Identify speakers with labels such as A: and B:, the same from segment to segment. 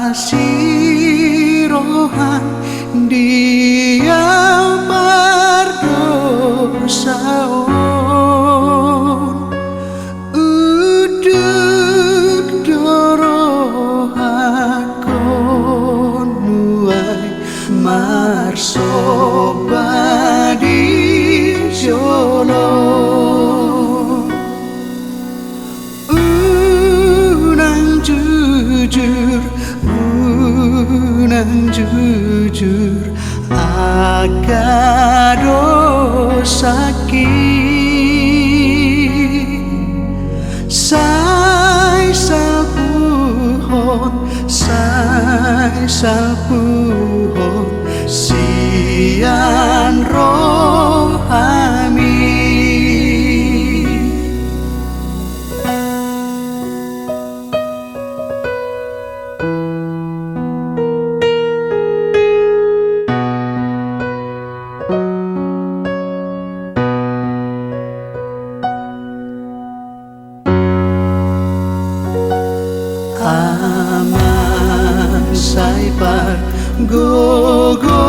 A: kasirohan dia berdosaon uduk dorohakon nuai marsobadi jolo unang jujur agado sakit sai salpuhon sian rohami. Aman saipar gogoy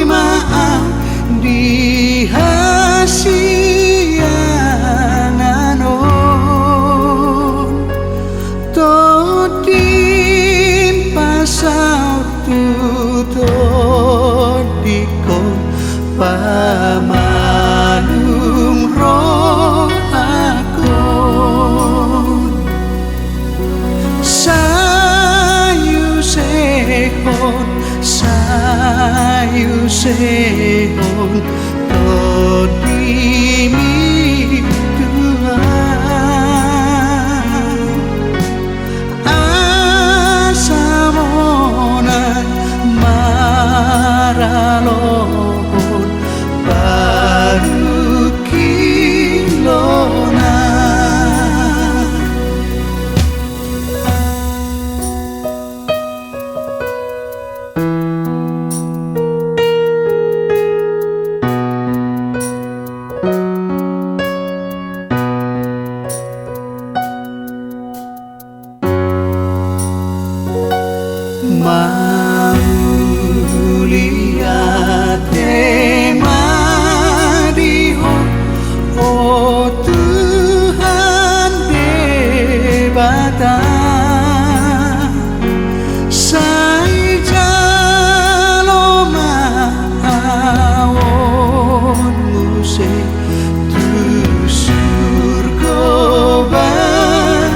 A: maam di hasiananon todin pasau tutod dikon pamanung roh akon sayu sehon todimi Tuhan asamonan maralohon baru kilona. Mauliate mariho oh Tuhan debata sai jaloma awon muse tu surga banuan